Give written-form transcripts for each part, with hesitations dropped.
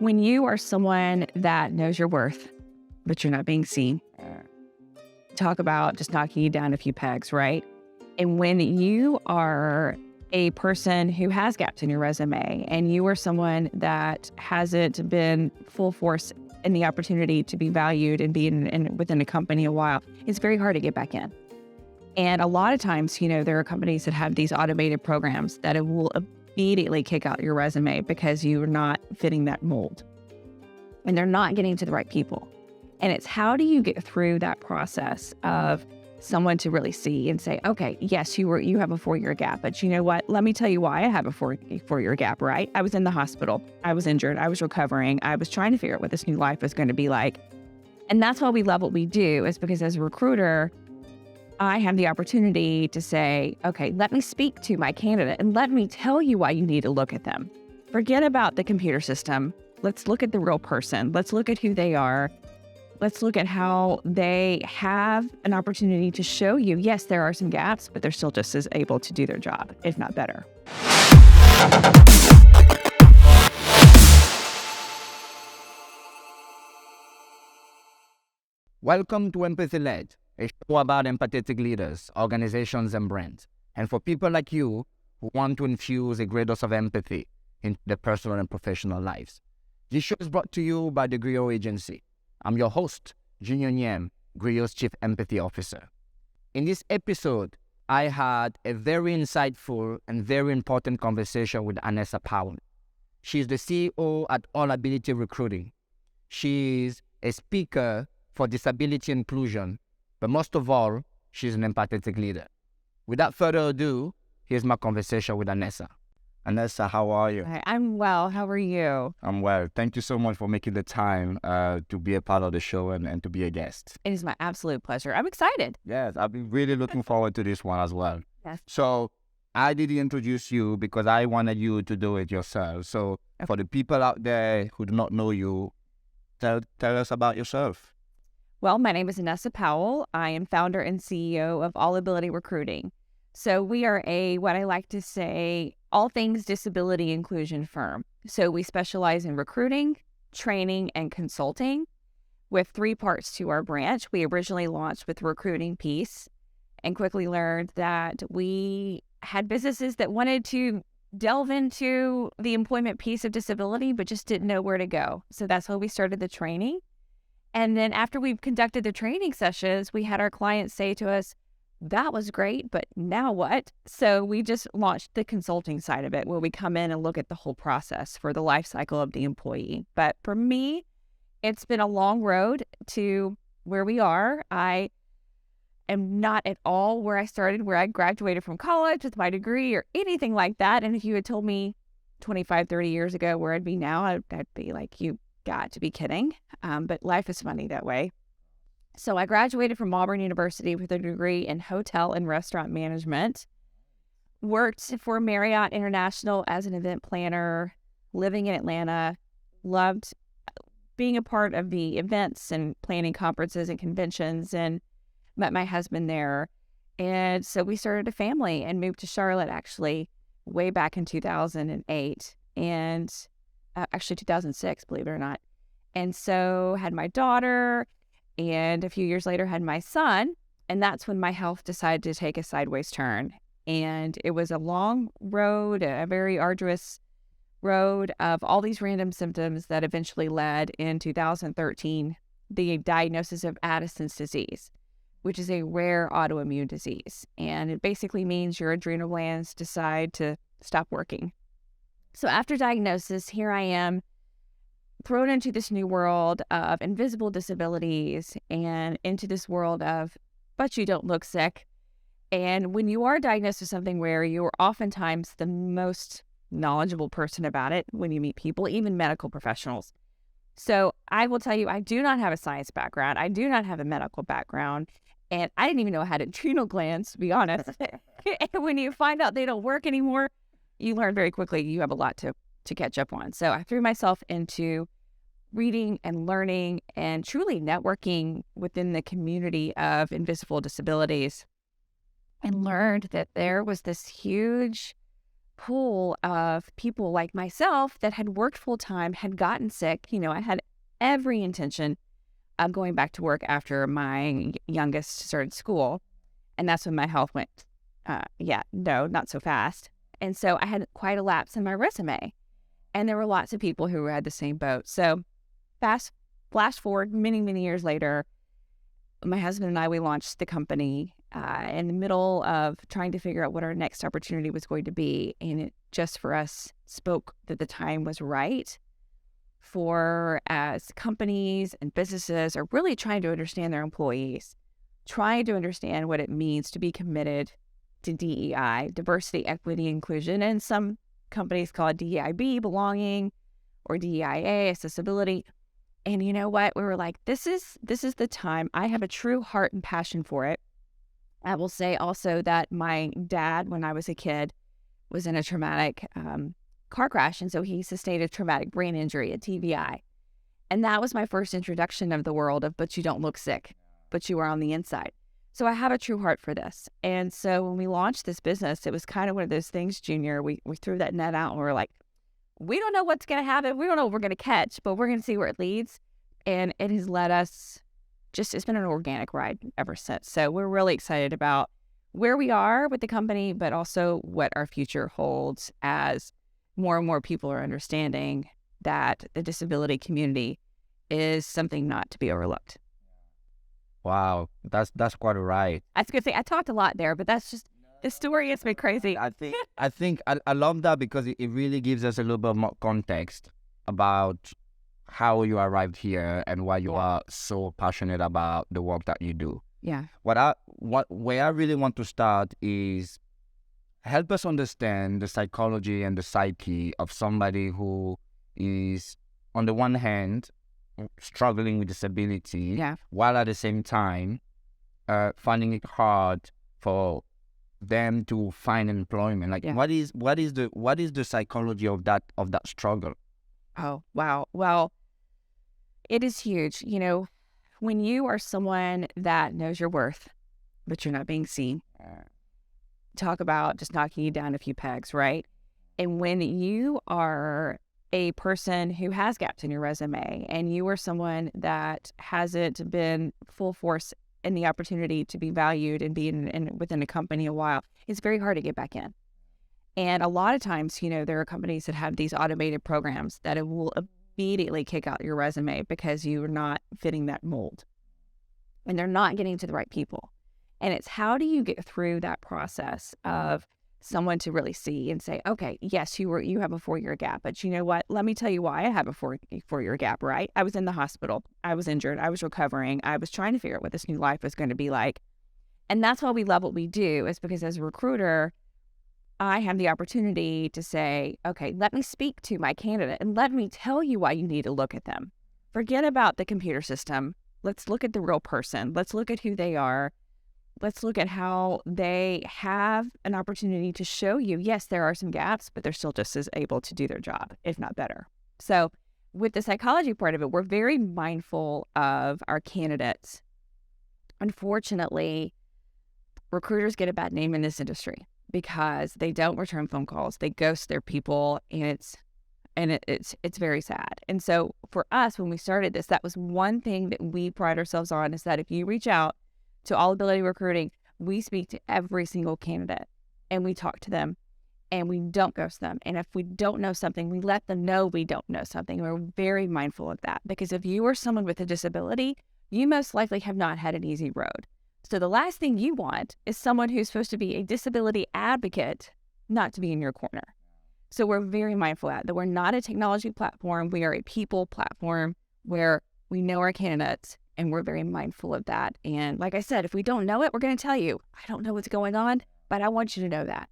When you are someone that knows your worth, but you're not being seen, talk about just knocking you down a few pegs, right? And when you are a person who has gaps in your resume and you are someone that hasn't been full force in the opportunity to be valued and be within a company a while, it's very hard to get back in. And a lot of times, there are companies that have these automated programs that it will immediately kick out your resume because you're not fitting that mold and they're not getting to the right people. And it's how do you get through that process of someone to really see and say, okay, yes, you have a 4-year gap, but you know what? Let me tell you why I have a 4-year gap, right? I was in the hospital. I was injured. I was recovering. I was trying to figure out what this new life was going to be like. And that's why we love what we do, is because as a recruiter, I have the opportunity to say, okay, let me speak to my candidate and let me tell you why you need to look at them. Forget about the computer system. Let's look at the real person. Let's look at who they are. Let's look at how they have an opportunity to show you, yes, there are some gaps, but they're still just as able to do their job, if not better. Welcome to Empathy Led, a show about empathetic leaders, organizations, and brands. And for people like you who want to infuse a great dose of empathy into their personal and professional lives. This show is brought to you by the Grio agency. I'm your host, Junior Nyem, Grio's Chief Empathy Officer. In this episode, I had a very insightful and very important conversation with Anessa Powell. She's the CEO at All Ability Recruiting. She's a speaker for disability inclusion, but most of all, she's an empathetic leader. Without further ado, here's my conversation with Anessa. Anessa, how are you? Hi, I'm well. How are you? I'm well. Thank you so much for making the time to be a part of the show and to be a guest. It is my absolute pleasure. I'm excited. Yes, I've been really looking forward to this one as well. Yes. So I didn't introduce you because I wanted you to do it yourself. So for the people out there who do not know you, tell us about yourself. Well, my name is Anessa Powell. I am founder and CEO of All Ability Recruiting. So we are what I like to say, all things disability inclusion firm. So we specialize in recruiting, training, and consulting with 3 parts to our branch. We originally launched with the recruiting piece and quickly learned that we had businesses that wanted to delve into the employment piece of disability, but just didn't know where to go. So that's how we started the training. And then after we've conducted the training sessions, we had our clients say to us, that was great, but now what? So we just launched the consulting side of it, where we come in and look at the whole process for the life cycle of the employee. But for me, it's been a long road to where we are. I am not at all where I started, where I graduated from college with my degree or anything like that. And if you had told me 25, 30 years ago where I'd be now, I'd be like, you got to be kidding. But life is funny that way. So I graduated from Auburn University with a degree in hotel and restaurant management, worked for Marriott International as an event planner, living in Atlanta, loved being a part of the events and planning conferences and conventions, and met my husband there. And so we started a family and moved to Charlotte, actually, way back in 2008 and actually 2006, believe it or not. And so had my daughter, and a few years later had my son, and that's when my health decided to take a sideways turn. And it was a long road, a very arduous road of all these random symptoms that eventually led in 2013 the diagnosis of Addison's disease, which is a rare autoimmune disease. And it basically means your adrenal glands decide to stop working. So after diagnosis, here I am, thrown into this new world of invisible disabilities and into this world of, but you don't look sick. And when you are diagnosed with something where you're oftentimes the most knowledgeable person about it when you meet people, even medical professionals. So I will tell you, I do not have a science background. I do not have a medical background. And I didn't even know I had adrenal glands, to be honest. And when you find out they don't work anymore, you learn very quickly you have a lot to catch up on. So I threw myself into reading and learning and truly networking within the community of invisible disabilities, and learned that there was this huge pool of people like myself that had worked full time, had gotten sick. I had every intention of going back to work after my youngest started school. And that's when my health went, no, not so fast. And so I had quite a lapse in my resume. And there were lots of people who had the same boat. So flash forward many, many years later, my husband and I, we launched the company in the middle of trying to figure out what our next opportunity was going to be. And it just for us spoke that the time was right for as companies and businesses are really trying to understand their employees, trying to understand what it means to be committed to DEI, diversity, equity, inclusion, and some companies call it DEIB, belonging, or DEIA, accessibility. And you know what? We were like, this is the time. I have a true heart and passion for it. I will say also that my dad, when I was a kid, was in a traumatic car crash. And so he sustained a traumatic brain injury, a TBI. And that was my first introduction of the world of, but you don't look sick, but you are on the inside. So I have a true heart for this. And so when we launched this business, it was kind of one of those things, Junior, we threw that net out and we were like, we don't know what's going to happen. We don't know what we're going to catch, but we're going to see where it leads. And it has led us it's been an organic ride ever since. So we're really excited about where we are with the company, but also what our future holds as more and more people are understanding that the disability community is something not to be overlooked. Wow, that's quite right. I was going to say, I talked a lot there, but that's just the story. It's been crazy. I love that because it really gives us a little bit more context about how you arrived here and why you are so passionate about the work that you do. Yeah. Where I really want to start is help us understand the psychology and the psyche of somebody who is, on the one hand, struggling with disability, while at the same time finding it hard for them to find employment. Like, what is the psychology of that struggle? Oh, wow. Well, it is huge. When you are someone that knows your worth, but you're not being seen, talk about just knocking you down a few pegs, right? And when you are a person who has gaps in your resume and you are someone that hasn't been full force in the opportunity to be valued and be within a company a while, it's very hard to get back in. And a lot of times, there are companies that have these automated programs that it will immediately kick out your resume because you're not fitting that mold and they're not getting to the right people. And it's how do you get through that process of someone to really see and say, okay, yes, you have a 4-year gap, but you know what? Let me tell you why I have a 4-year gap, right? I was in the hospital. I was injured. I was recovering. I was trying to figure out what this new life was going to be like. And that's why we love what we do, is because as a recruiter, I have the opportunity to say, okay, let me speak to my candidate and let me tell you why you need to look at them. Forget about the computer system. Let's look at the real person. Let's look at who they are. Let's look at how they have an opportunity to show you, yes, there are some gaps, but they're still just as able to do their job, if not better. So with the psychology part of it, we're very mindful of our candidates. Unfortunately, recruiters get a bad name in this industry because they don't return phone calls. They ghost their people, and it's very sad. And so for us, when we started this, that was one thing that we pride ourselves on, is that if you reach out to All Ability Recruiting, we speak to every single candidate and we talk to them and we don't ghost them. And if we don't know something, we let them know we don't know something. We're very mindful of that, because if you are someone with a disability, you most likely have not had an easy road. So the last thing you want is someone who's supposed to be a disability advocate not to be in your corner. So we're very mindful of that we're not a technology platform. We are a people platform where we know our candidates, and we're very mindful of that. And like I said, if we don't know it, we're going to tell you, I don't know what's going on, but I want you to know that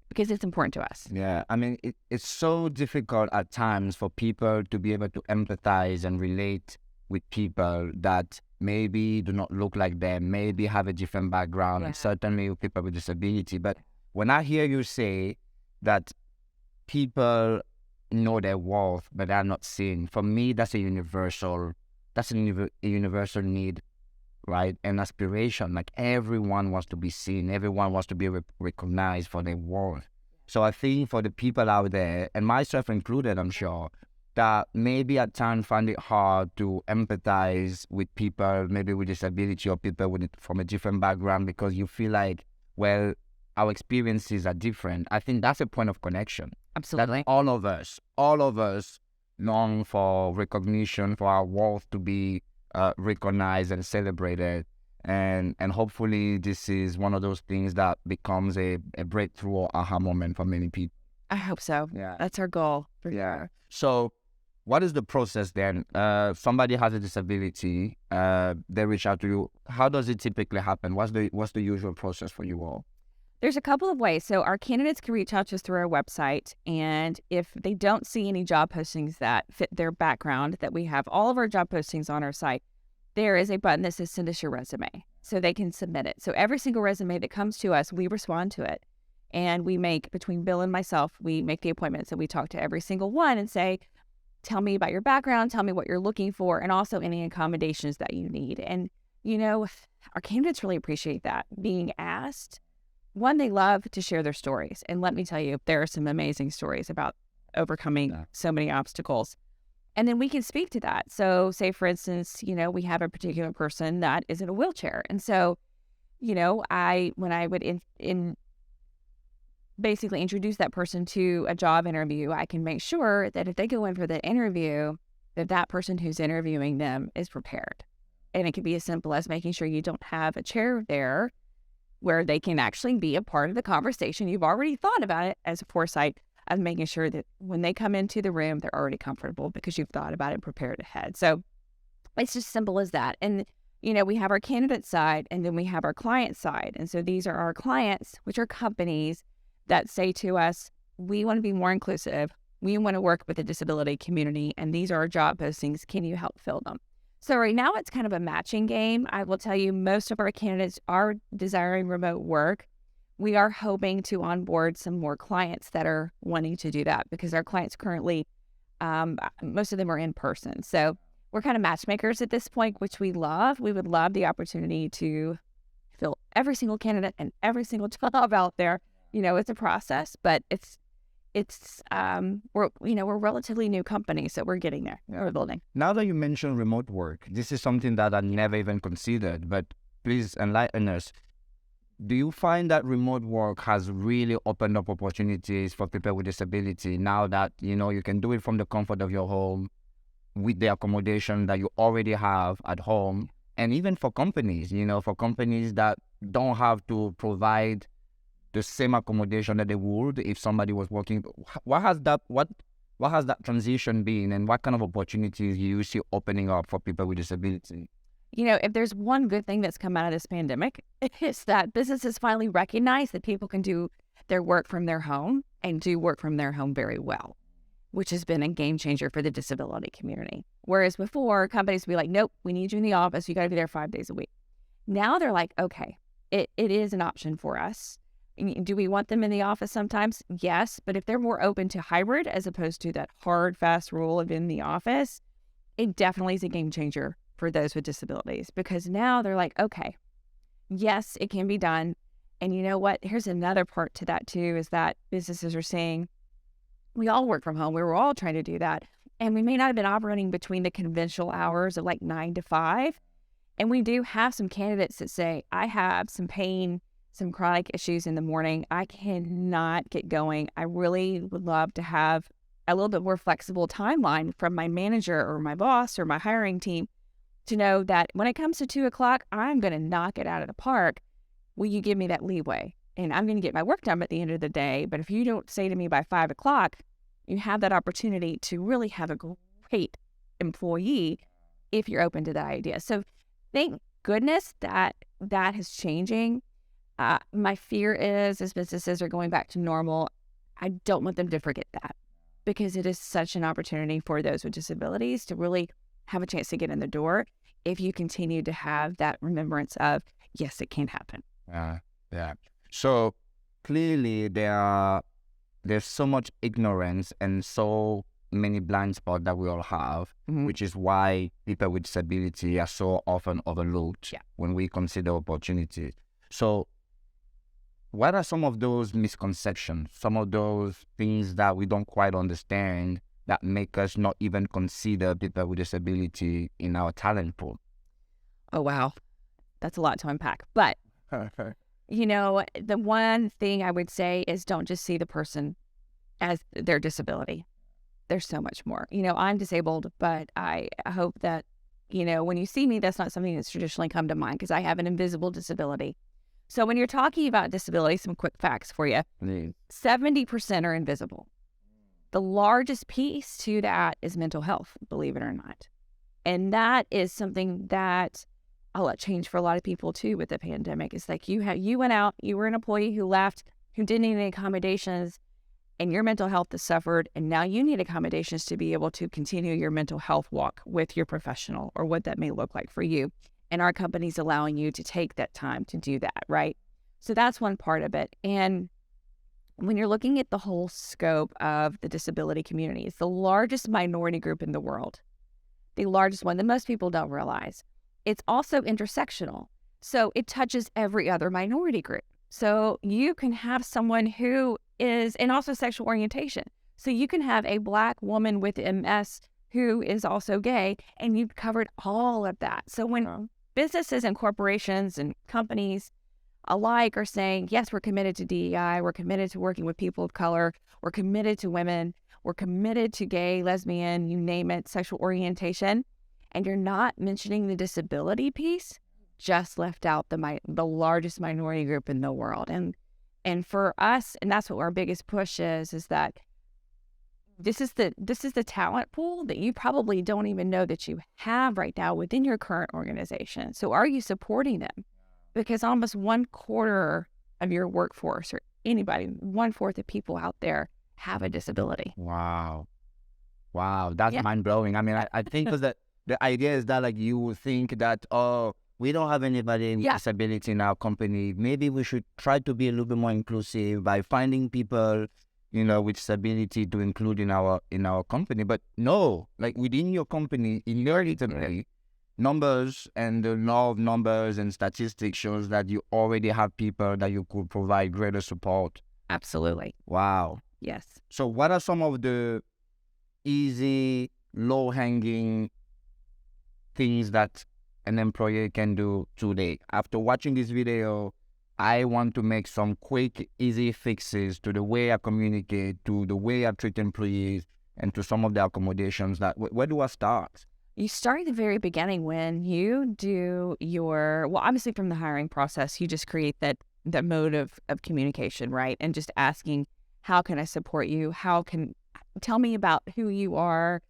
because it's important to us. Yeah, I mean, it's so difficult at times for people to be able to empathize and relate with people that maybe do not look like them, maybe have a different background, and certainly with people with disability. But when I hear you say that people know their worth, but they're not seen, for me, that's a universal need, right? An aspiration. Like, everyone wants to be seen. Everyone wants to be recognized for their worth. So I think for the people out there, and myself included, I'm sure, that maybe at times find it hard to empathize with people, maybe with disability or people with from a different background, because you feel like, well, our experiences are different. I think that's a point of connection. Absolutely. That all of us long for recognition, for our worth to be recognized and celebrated. And hopefully this is one of those things that becomes a breakthrough or aha moment for many people. I hope so. Yeah. That's our goal. For sure. So what is the process then? Somebody has a disability, they reach out to you. How does it typically happen? What's the usual process for you all? There's a couple of ways. So our candidates can reach out to us through our website. And if they don't see any job postings that fit their background, that we have all of our job postings on our site, there is a button that says send us your resume. So they can submit it. So every single resume that comes to us, we respond to it. And we make, between Bill and myself, we make the appointments and we talk to every single one and say, tell me about your background, tell me what you're looking for, and also any accommodations that you need. And, you know, our candidates really appreciate that, being asked. One, they love to share their stories. And let me tell you, there are some amazing stories about overcoming so many obstacles. And then we can speak to that. So say, for instance, you know, we have a particular person that is in a wheelchair. And so, you know, when I would basically introduce that person to a job interview, I can make sure that if they go in for the interview, that person who's interviewing them is prepared. And it can be as simple as making sure you don't have a chair there where they can actually be a part of the conversation. You've already thought about it as a foresight of making sure that when they come into the room, they're already comfortable because you've thought about it and prepared ahead. So it's just simple as that. And, you know, we have our candidate side and then we have our client side. And so these are our clients, which are companies that say to us, we want to be more inclusive. We want to work with the disability community. And these are our job postings. Can you help fill them? So right now it's kind of a matching game. I will tell you, most of our candidates are desiring remote work. We are hoping to onboard some more clients that are wanting to do that because our clients currently, most of them are in person. So we're kind of matchmakers at this point, which we love. We would love the opportunity to fill every single candidate and every single job out there. You know, it's a process, but we're a relatively new company, so we're getting there. We're building. Now that you mentioned remote work, this is something that I never even considered, but please enlighten us. Do you find that remote work has really opened up opportunities for people with disability now that, you know, you can do it from the comfort of your home with the accommodation that you already have at home? And even for companies, you know, for companies that don't have to provide the same accommodation that they would if somebody was working. What has that transition been, and what kind of opportunities do you see opening up for people with disability? You know, if there's one good thing that's come out of this pandemic, it's that businesses finally recognize that people can do their work from their home and do work from their home very well, which has been a game changer for the disability community. Whereas before, companies would be like, nope, we need you in the office. You got to be there 5 days a week. Now they're like, okay, it is an option for us. Do we want them in the office sometimes? Yes. But if they're more open to hybrid as opposed to that hard, fast rule of in the office, it definitely is a game changer for those with disabilities, because now they're like, okay, yes, it can be done. And you know what? Here's another part to that too, is that businesses are saying, we all work from home. We were all trying to do that. And we may not have been operating between the conventional hours of like 9 to 5. And we do have some candidates that say, I have some pain, some chronic issues in the morning. I cannot get going. I really would love to have a little bit more flexible timeline from my manager or my boss or my hiring team to know that when it comes to 2 o'clock, I'm going to knock it out of the park. Will you give me that leeway? And I'm going to get my work done at the end of the day. But if you don't say to me by 5 o'clock, you have that opportunity to really have a great employee if you're open to that idea. So thank goodness that is changing. My fear is, as businesses are going back to normal, I don't want them to forget that, because it is such an opportunity for those with disabilities to really have a chance to get in the door if you continue to have that remembrance of, yes, it can happen. Yeah. So clearly there's so much ignorance and so many blind spots that we all have, which is why people with disability are so often overlooked when we consider opportunities. So what are some of those misconceptions, some of those things that we don't quite understand that make us not even consider people with disability in our talent pool? Oh, wow. That's a lot to unpack. But, the one thing I would say is don't just see the person as their disability. There's so much more. I'm disabled, but I hope that, when you see me, that's not something that's traditionally come to mind because I have an invisible disability. So when you're talking about disability, some quick facts for you. 70% are invisible. The largest piece to that is mental health, believe it or not. And that is something that I'll let change for a lot of people too with the pandemic. It's like you went out, you were an employee who left, who didn't need any accommodations, and your mental health has suffered, and now you need accommodations to be able to continue your mental health walk with your professional or what that may look like for you. And our company's allowing you to take that time to do that, right? So that's one part of it. And when you're looking at the whole scope of the disability community, it's the largest minority group in the world, the largest one that most people don't realize. It's also intersectional. So it touches every other minority group. So you can have someone who is, and also sexual orientation. So you can have a Black woman with MS who is also gay, and you've covered all of that. So when businesses and corporations and companies alike are saying, yes, we're committed to DEI, we're committed to working with people of color, we're committed to women, we're committed to gay, lesbian, you name it, sexual orientation, and you're not mentioning the disability piece, just left out the largest minority group in the world. And for us, and that's what our biggest push is that this is the talent pool that you probably don't even know that you have right now within your current organization. So are you supporting them? Because almost 1/4 of your workforce, or anybody, 1/4 of people out there have a disability. Wow, that's mind-blowing. I mean, I think that the idea is that, like, you would think that, oh, we don't have anybody with disability in our company. Maybe we should try to be a little bit more inclusive by finding people, with disability to include in our company. But no, like, within your company, inevitably, numbers and the law of numbers and statistics shows that you already have people that you could provide greater support. Absolutely. Wow. Yes. So what are some of the easy, low-hanging things that an employer can do today? After watching this video, I want to make some quick, easy fixes to the way I communicate, to the way I treat employees, and to some of the accommodations. Where do I start? You start at the very beginning when you do obviously from the hiring process, you just create that mode of communication, right? And just asking, how can I support you? Tell me about who you are.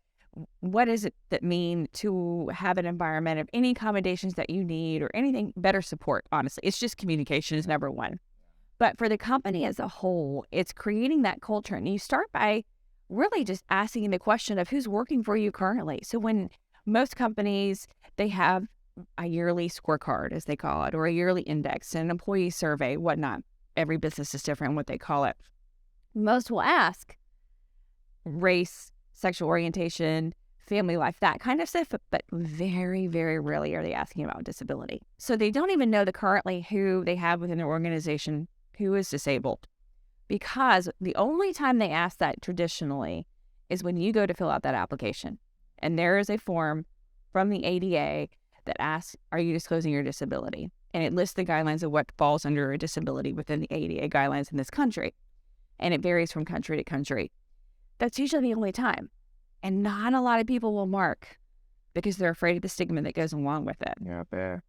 What does it that mean to have an environment of any accommodations that you need or anything, better support, honestly. It's just communication is number one. But for the company as a whole, it's creating that culture. And you start by really just asking the question of who's working for you currently. So when most companies, they have a yearly scorecard, as they call it, or a yearly index, an employee survey, whatnot. Every business is different in what they call it. Most will ask race, sexual orientation, family life, that kind of stuff, but very, very rarely are they asking about disability. So they don't even know currently who they have within their organization who is disabled, because the only time they ask that traditionally is when you go to fill out that application. And there is a form from the ADA that asks, are you disclosing your disability? And it lists the guidelines of what falls under a disability within the ADA guidelines in this country. And it varies from country to country. That's usually the only time. And not a lot of people will mark because they're afraid of the stigma that goes along with it. Yeah, fair.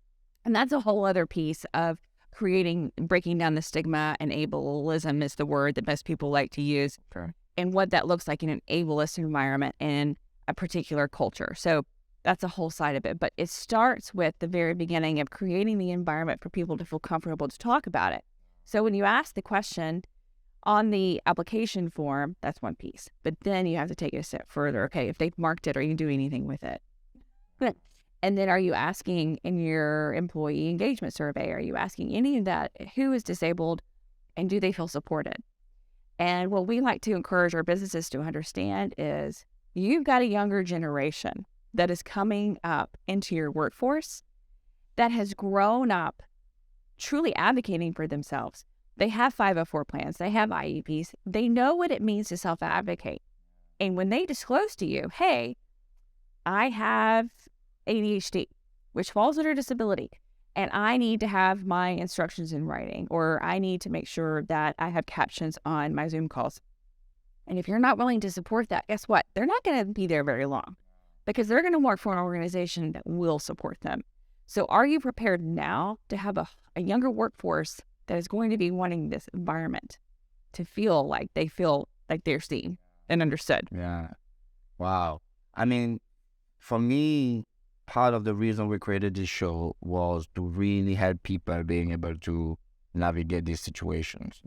And that's a whole other piece of breaking down the stigma, and ableism is the word that most people like to use. Okay. And what that looks like in an ableist environment in a particular culture. So that's a whole side of it. But it starts with the very beginning of creating the environment for people to feel comfortable to talk about it. So when you ask the question on the application form, that's one piece. But then you have to take it a step further. Okay, if they've marked it, are you doing anything with it? And then are you asking in your employee engagement survey, are you asking any of that, who is disabled and do they feel supported? And what we like to encourage our businesses to understand is you've got a younger generation that is coming up into your workforce that has grown up truly advocating for themselves. They have 504 plans. They have IEPs. They know what it means to self-advocate. And when they disclose to you, hey, I have ADHD, which falls under disability, and I need to have my instructions in writing, or I need to make sure that I have captions on my Zoom calls. And if you're not willing to support that, guess what? They're not going to be there very long because they're going to work for an organization that will support them. So are you prepared now to have a younger workforce that is going to be wanting this environment to feel like they're seen and understood? Yeah. Wow. I mean, for me, part of the reason we created this show was to really help people being able to navigate these situations.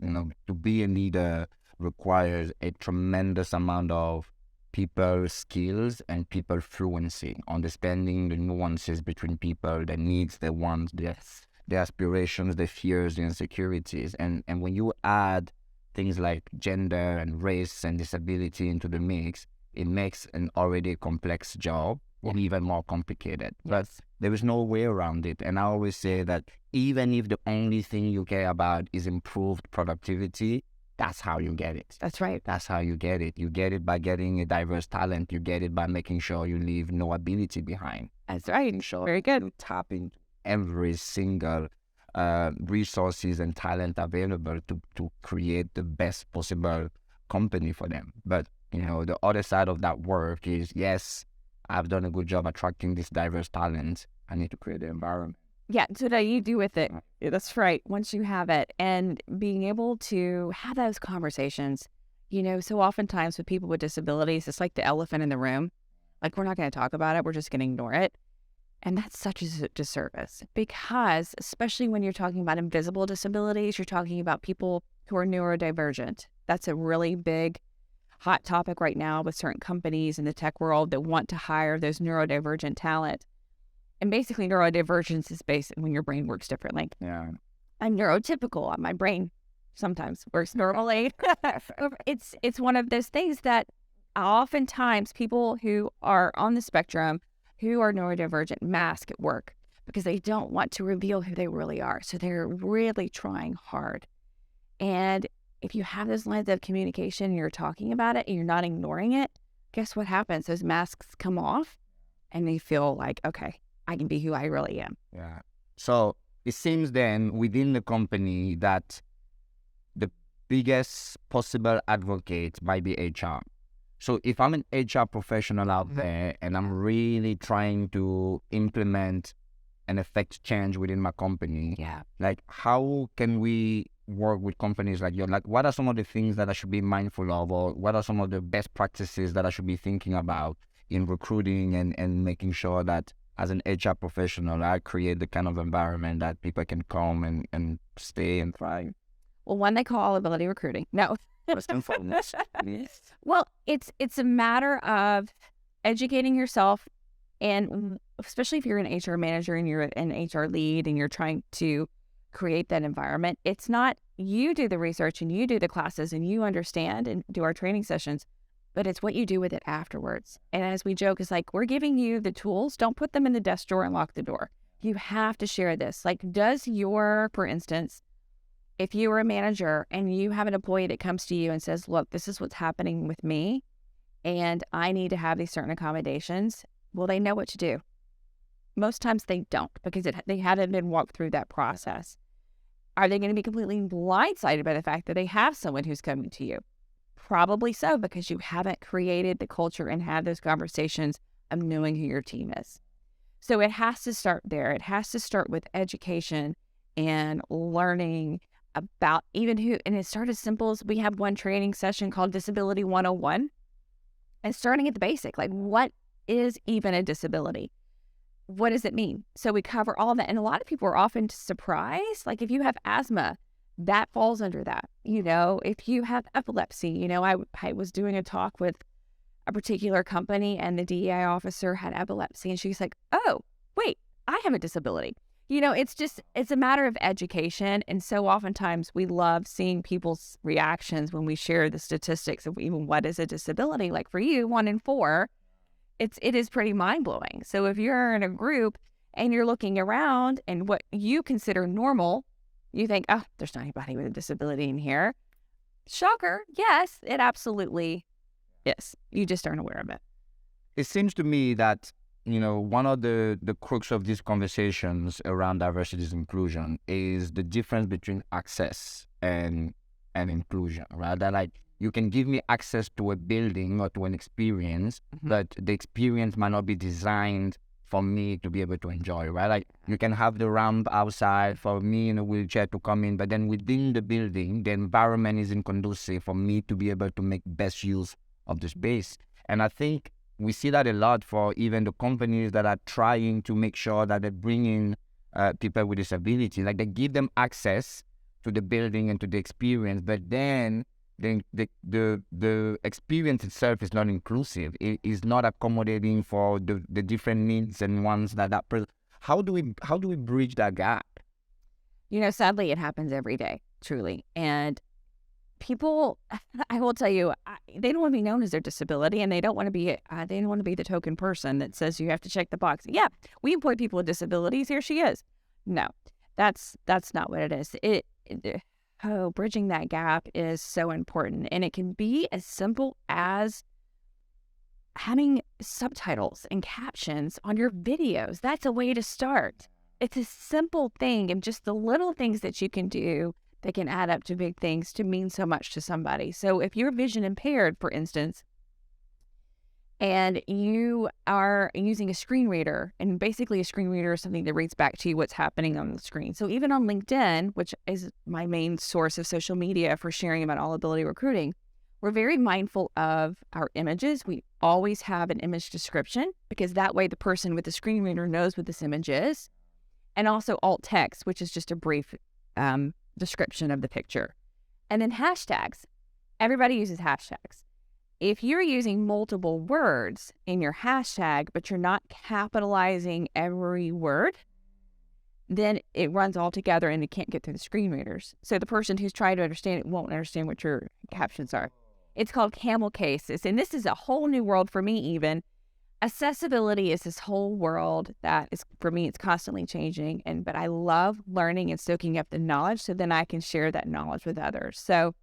To be a leader requires a tremendous amount of people skills and people fluency, understanding the nuances between people, their needs, their wants, their aspirations, their fears, their insecurities. And when you add things like gender and race and disability into the mix, it makes an already complex job even more complicated. But there is no way around it. And I always say that even if the only thing you care about is improved productivity, that's how you get it. That's right. That's how you get it. You get it by getting a diverse talent. You get it by making sure you leave no ability behind. That's right. Sure. Very good. You tap into every single resources and talent available to create the best possible company for them. But, the other side of that work is, yes, I've done a good job attracting this diverse talent. I need to create the environment. Yeah, so what do you do with it? That's right. Once you have it, and being able to have those conversations, so oftentimes with people with disabilities, it's like the elephant in the room. Like, we're not going to talk about it. We're just going to ignore it. And that's such a disservice because, especially when you're talking about invisible disabilities, you're talking about people who are neurodivergent. That's a really big, hot topic right now with certain companies in the tech world that want to hire those neurodivergent talent. And basically, neurodivergence is based when your brain works differently. Yeah. I'm neurotypical. My brain sometimes works normally. It's one of those things that oftentimes people who are on the spectrum, who are neurodivergent, mask at work because they don't want to reveal who they really are. So they're really trying hard. And if you have those lines of communication, and you're talking about it and you're not ignoring it, guess what happens? Those masks come off and they feel like, okay, I can be who I really am. Yeah. So it seems then within the company that the biggest possible advocate might be HR. So if I'm an HR professional out there and I'm really trying to implement and affect change within my company, like how can we work with companies like yours? Like, what are some of the things that I should be mindful of, or what are some of the best practices that I should be thinking about in recruiting and making sure that as an HR professional, I create the kind of environment that people can come and stay and thrive? Well, one they call ability recruiting. No. First and foremost. Well, it's a matter of educating yourself, and especially if you're an HR manager and you're an HR lead and you're trying to create that environment, it's not you do the research and you do the classes and you understand and do our training sessions, but it's what you do with it afterwards. And as we joke, it's like, we're giving you the tools. Don't put them in the desk drawer and lock the door. You have to share this. Like, for instance, if you were a manager and you have an employee that comes to you and says, look, this is what's happening with me and I need to have these certain accommodations, will they know what to do? Most times they don't, because they hadn't been walked through that process. Are they going to be completely blindsided by the fact that they have someone who's coming to you? Probably so, because you haven't created the culture and had those conversations of knowing who your team is. So it has to start there. It has to start with education and learning about even who, and it started as simple as we have one training session called Disability 101, and starting at the basic, like, what is even a disability? What does it mean? So we cover all that. And a lot of people are often surprised. Like, if you have asthma, that falls under that. If you have epilepsy, I was doing a talk with a particular company and the DEI officer had epilepsy, and she's like, oh, wait, I have a disability. It's a matter of education. And so oftentimes we love seeing people's reactions when we share the statistics of even what is a disability. Like, for you, 1 in 4, it is pretty mind-blowing. So if you're in a group and you're looking around and what you consider normal You think, oh, there's not anybody with a disability in here. Shocker. Yes, it absolutely is. You just aren't aware of it. It seems to me that, one of the crux of these conversations around diversity and inclusion is the difference between access and inclusion, right? That like you can give me access to a building or to an experience, but the experience might not be designed for me to be able to enjoy, right? Like you can have the ramp outside for me in a wheelchair to come in, but then within the building, the environment isn't conducive for me to be able to make best use of the space. And I think we see that a lot for even the companies that are trying to make sure that they bring in people with disability. Like they give them access to the building and to the experience, but then the experience itself is not inclusive. It is not accommodating for the different needs and wants that person. How do we bridge that gap? Sadly, it happens every day, truly. And people, I will tell you, they don't want to be known as their disability, and they don't want to be the token person that says you have to check the box. Yeah, we employ people with disabilities. Here she is. No, that's not what it is. Bridging that gap is so important, and it can be as simple as having subtitles and captions on your videos. That's a way to start. It's a simple thing, and just the little things that you can do that can add up to big things to mean so much to somebody. So if you're vision impaired, for instance, and you are using a screen reader, and basically a screen reader is something that reads back to you what's happening on the screen. So even on LinkedIn, which is my main source of social media for sharing about all ability recruiting, we're very mindful of our images. We always have an image description because that way the person with the screen reader knows what this image is. And also alt text, which is just a brief description of the picture. And then hashtags. Everybody uses hashtags. If you're using multiple words in your hashtag, but you're not capitalizing every word, then it runs all together and it can't get through the screen readers. So the person who's trying to understand it won't understand what your captions are. It's called camel cases. And this is a whole new world for me even. Accessibility is this whole world that is, for me, it's constantly changing. But I love learning and soaking up the knowledge so then I can share that knowledge with others. So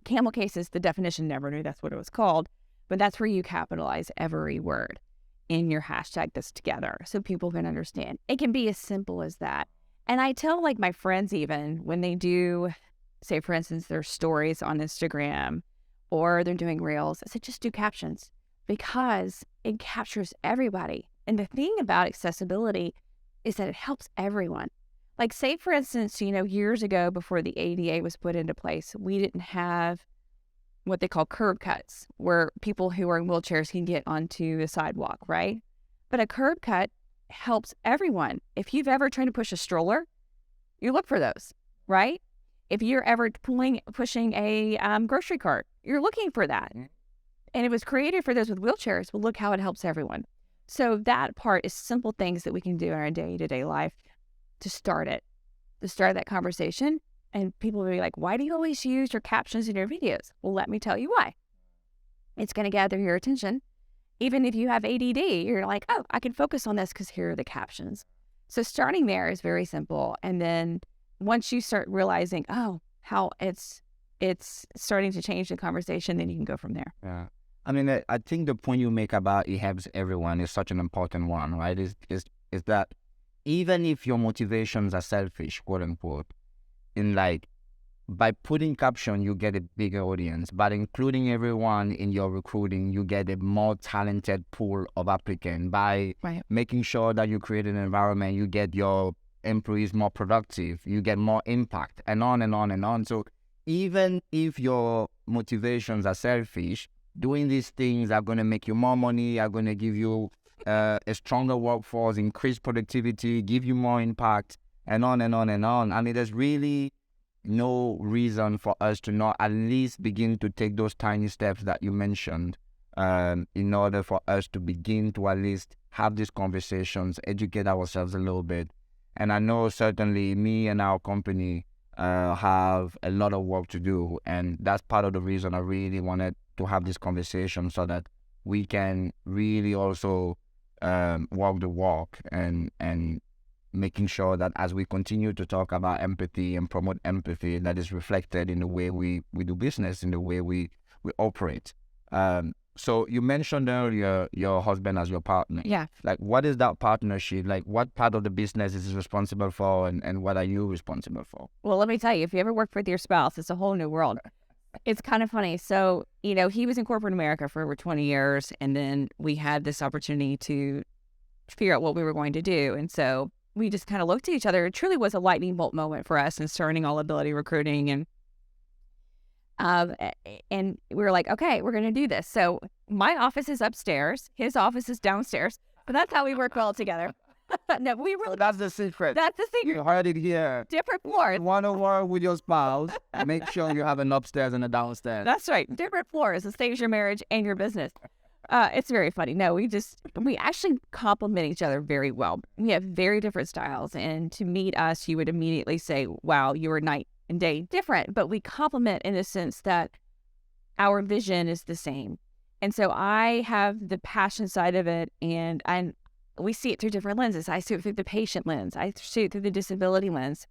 camel cases, the definition, never knew that's what it was called, but that's where you capitalize every word in your hashtag that's together so people can understand. It can be as simple as that. And I tell like my friends even when they do, say for instance, their stories on Instagram or they're doing reels, I said, just do captions because it captures everybody. And the thing about accessibility is that it helps everyone. Like say, for instance, years ago before the ADA was put into place, we didn't have what they call curb cuts where people who are in wheelchairs can get onto the sidewalk, right? But a curb cut helps everyone. If you've ever tried to push a stroller, you look for those, right? If you're ever pushing a grocery cart, you're looking for that. And it was created for those with wheelchairs. Well, look how it helps everyone. So that part is simple things that we can do in our day-to-day life to start that conversation. And people will be like, why do you always use your captions in your videos? Well, let me tell you why. It's going to gather your attention. Even if you have ADD, you're like, oh, I can focus on this because here are the captions. So starting there is very simple. And then once you start realizing, oh, how it's starting to change the conversation, then you can go from there. Yeah. I mean, I think the point you make about it helps everyone is such an important one, right? Is that even if your motivations are selfish, quote unquote, in like by putting caption, you get a bigger audience. By including everyone in your recruiting, you get a more talented pool of applicants. By making sure that you create an environment, you get your employees more productive, you get more impact, and on and on and on. So even if your motivations are selfish, doing these things are going to make you more money, are going to give you a stronger workforce, increase productivity, give you more impact, and on and on and on. I mean, there's really no reason for us to not at least begin to take those tiny steps that you mentioned in order for us to begin to at least have these conversations, educate ourselves a little bit. And I know certainly me and our company have a lot of work to do. And that's part of the reason I really wanted to have this conversation so that we can really also walk the walk and making sure that as we continue to talk about empathy and promote empathy, that is reflected in the way we do business, in the way we operate. So you mentioned earlier your husband as your partner. Yeah. Like, what is that partnership? Like, what part of the business is he responsible for, and what are you responsible for? Well, let me tell you, if you ever work with your spouse, it's a whole new world. It's kind of funny. So, he was in corporate America for over 20 years, and then we had this opportunity to figure out what we were going to do. And so we just kind of looked at each other. It truly was a lightning bolt moment for us in starting All Ability Recruiting. And we were like, okay, we're going to do this. So my office is upstairs. His office is downstairs. But that's how we work well together. No, we really. So that's the secret. That's the secret. You heard it here. Different floors. Want to work with your spouse, make sure you have an upstairs and a downstairs. That's right. Different floors. It saves your marriage and your business. It's very funny. No, we actually complement each other very well. We have very different styles. And to meet us, you would immediately say, wow, you are night and day different. But we complement in the sense that our vision is the same. And so I have the passion side of it, and we see it through different lenses. I see it through the patient lens. I see it through the disability lens.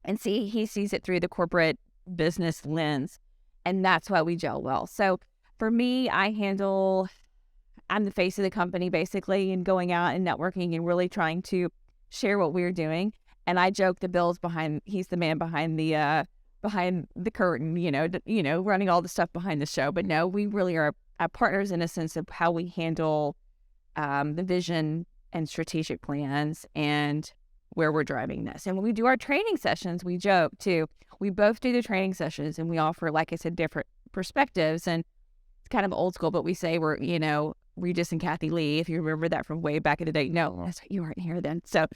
And he sees it through the corporate business lens. And that's why we gel well. So for me, I'm the face of the company basically, and going out and networking and really trying to share what we're doing. And I joke he's the man behind the curtain, running all the stuff behind the show. But no, we really are partners in a sense of how we handle the vision and strategic plans and where we're driving this. And when we do our training sessions, we joke too. We both do the training sessions and we offer, like I said, different perspectives. And it's kind of old school, but we say we're, Regis and Kathy Lee, if you remember that from way back in the day. No, that's right, you weren't here then. So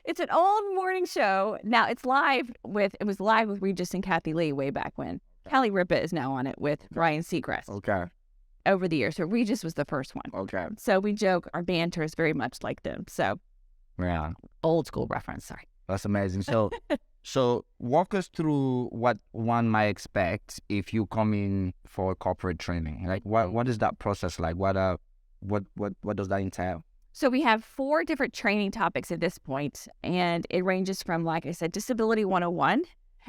it's an old morning show. Now it was live with Regis and Kathy Lee way back when. Callie Ripa is now on it with Ryan Seacrest. Okay. Over the years. So Regis was the first one. Okay. So we joke our banter is very much like them. So yeah. Old school reference, sorry. That's amazing. So walk us through what one might expect if you come in for corporate training. Like what is that process like? What does that entail? So we have 4 different training topics at this point, and it ranges from, like I said, Disability 101,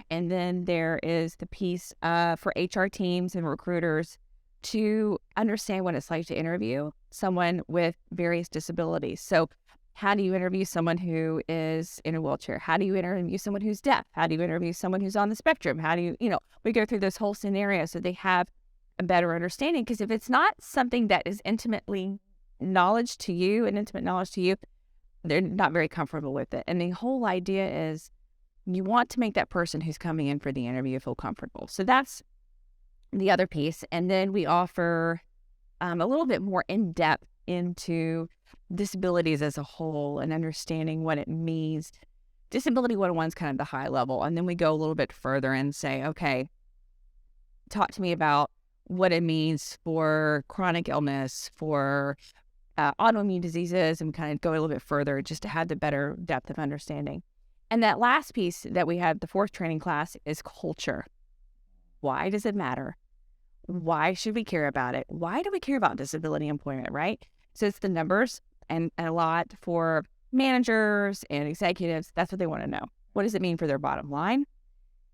and then there is the piece for HR teams and recruiters to understand what it's like to interview someone with various disabilities. So how do you interview someone who is in a wheelchair? How do you interview someone who's deaf? How do you interview someone who's on the spectrum? How do you, we go through this whole scenario so they have a better understanding. Because if it's not something that is intimate knowledge to you, they're not very comfortable with it. And the whole idea is you want to make that person who's coming in for the interview feel comfortable. So that's the other piece. And then we offer a little bit more in-depth into disabilities as a whole and understanding what it means. Disability 101 is kind of the high level. And then we go a little bit further and say, okay, talk to me about what it means for chronic illness, for autoimmune diseases, and kind of go a little bit further just to have the better depth of understanding. And that last piece that we have, the 4th training class, is culture. Why does it matter? Why should we care about it? Why do we care about disability employment, right? So it's the numbers, and a lot for managers and executives. That's what they want to know. What does it mean for their bottom line?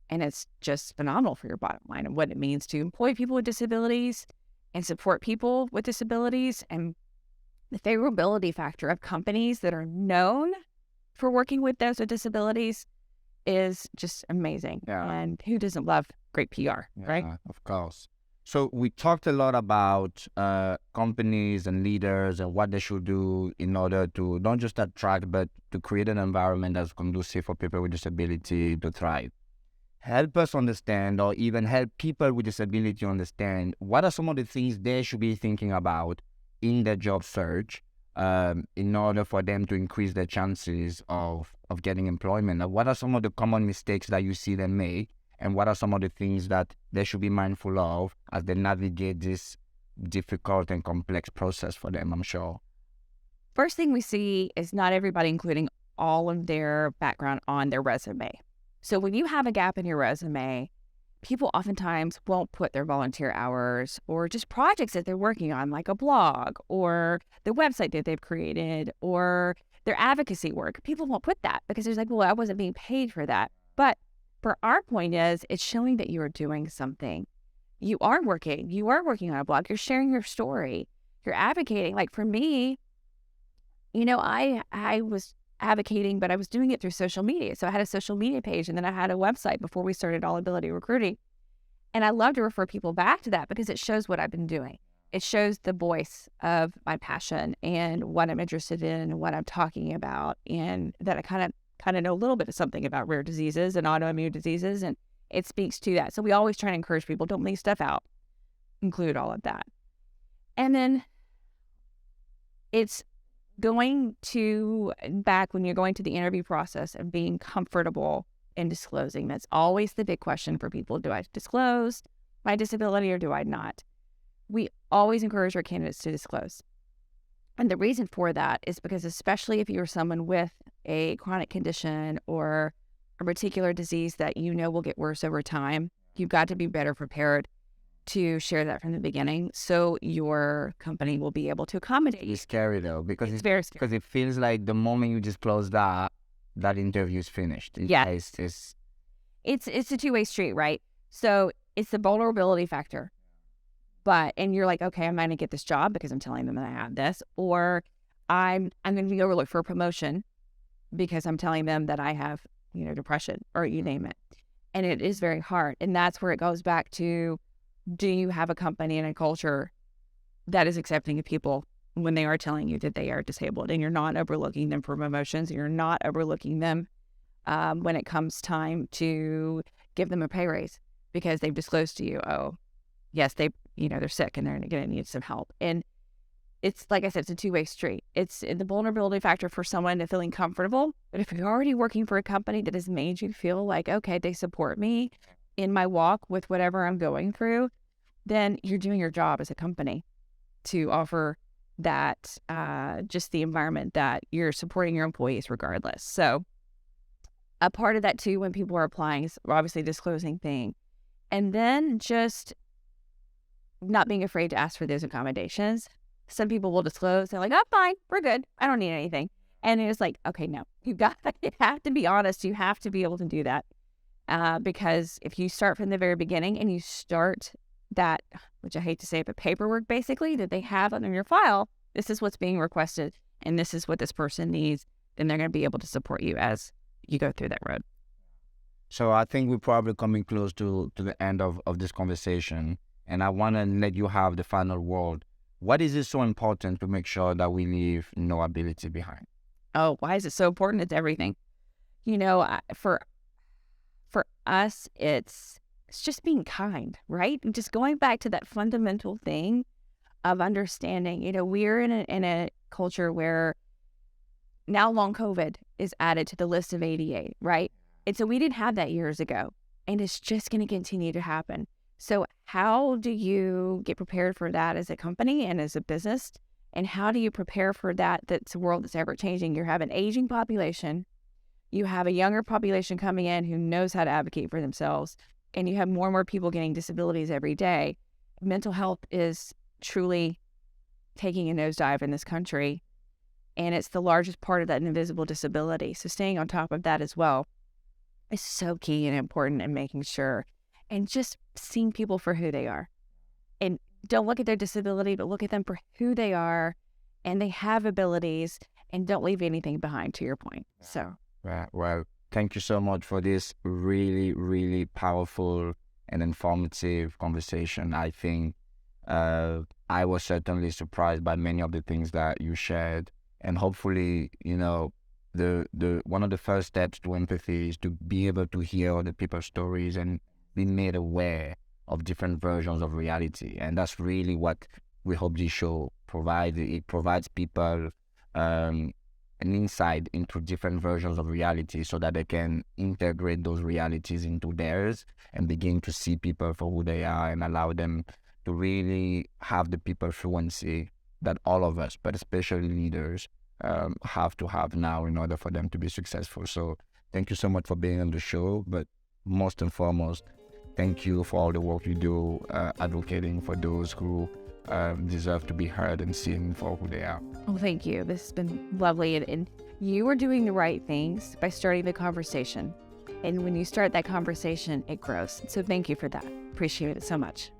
And it's just phenomenal for your bottom line and what it means to employ people with disabilities and support people with disabilities, and the favorability factor of companies that are known for working with those with disabilities is just amazing. Yeah. And who doesn't love great PR, right? Of course. So we talked a lot about companies and leaders and what they should do in order to not just attract, but to create an environment that's conducive for people with disability to thrive. Help us understand, or even help people with disability understand, what are some of the things they should be thinking about in their job search in order for them to increase their chances of getting employment? What are some of the common mistakes that you see them make? And what are some of the things that they should be mindful of as they navigate this difficult and complex process for them, I'm sure? First thing we see is not everybody including all of their background on their resume. So when you have a gap in your resume, people oftentimes won't put their volunteer hours or just projects that they're working on, like a blog or the website that they've created or their advocacy work. People won't put that because they're like, well, I wasn't being paid for that. But for our point is, it's showing that you are doing something. You are working on a blog. You're sharing your story. You're advocating. Like for me, I was advocating, but I was doing it through social media. So I had a social media page and then I had a website before we started All Ability Recruiting. And I love to refer people back to that because it shows what I've been doing. It shows the voice of my passion and what I'm interested in and what I'm talking about, and that I kind of know a little bit of something about rare diseases and autoimmune diseases, and it speaks to that. So we always try to encourage people, don't leave stuff out, include all of that. And then it's going to back when you're going to the interview process and being comfortable in disclosing. That's always the big question for people. Do I disclose my disability or do I not? We always encourage our candidates to disclose. And the reason for that is because, especially if you're someone with a chronic condition or a particular disease that will get worse over time, you've got to be better prepared to share that from the beginning so your company will be able to accommodate you. It's scary though, because it's very scary. Because it feels like the moment you disclose that interview is finished. It's a two-way street, right? So it's the vulnerability factor. And you're like, okay, I'm going to get this job because I'm telling them that I have this, or I'm going to be overlooked for a promotion because I'm telling them that I have, depression, or you name it. And it is very hard. And that's where it goes back to, do you have a company and a culture that is accepting of people when they are telling you that they are disabled, and you're not overlooking them for promotions, and you're not overlooking them when it comes time to give them a pay raise because they've disclosed to you, oh, yes, they're sick and they're going to need some help. And it's, like I said, it's a two-way street. It's the vulnerability factor for someone to feeling comfortable. But if you're already working for a company that has made you feel like, okay, they support me in my walk with whatever I'm going through, then you're doing your job as a company to offer that, just the environment that you're supporting your employees regardless. So a part of that too, when people are applying, is obviously disclosing thing. And then just not being afraid to ask for those accommodations. Some people will disclose. They're like, oh, fine, we're good. I don't need anything. And it's like, okay, no, you have to be honest. You have to be able to do that. Because if you start from the very beginning and you start that, which I hate to say, but paperwork basically that they have on your file, this is what's being requested and this is what this person needs, then they're going to be able to support you as you go through that road. So I think we're probably coming close to the end of this conversation, and I want to let you have the final word. What is it so important to make sure that we leave no ability behind? Oh, why is it so important? It's everything. For us, it's just being kind, right? And just going back to that fundamental thing of understanding, we're in a culture where now long COVID is added to the list of ADA, right? And so we didn't have that years ago, and it's just going to continue to happen. So how do you get prepared for that as a company and as a business? And how do you prepare for that? That's a world that's ever changing. You have an aging population. You have a younger population coming in who knows how to advocate for themselves. And you have more and more people getting disabilities every day. Mental health is truly taking a nosedive in this country. And it's the largest part of that invisible disability. So staying on top of that as well is so key and important in making sure. And just seeing people for who they are. And don't look at their disability, but look at them for who they are. And they have abilities, and don't leave anything behind, to your point. So, well, thank you so much for this really, really powerful and informative conversation. I think I was certainly surprised by many of the things that you shared. And hopefully, the one of the first steps to empathy is to be able to hear other people's stories and be made aware of different versions of reality. And that's really what we hope this show provides. It provides people an insight into different versions of reality so that they can integrate those realities into theirs and begin to see people for who they are and allow them to really have the people fluency that all of us, but especially leaders, have to have now in order for them to be successful. So thank you so much for being on the show. But most and foremost, thank you for all the work you do advocating for those who deserve to be heard and seen for who they are. Well, thank you. This has been lovely. And you are doing the right things by starting the conversation. And when you start that conversation, it grows. So thank you for that. Appreciate it so much.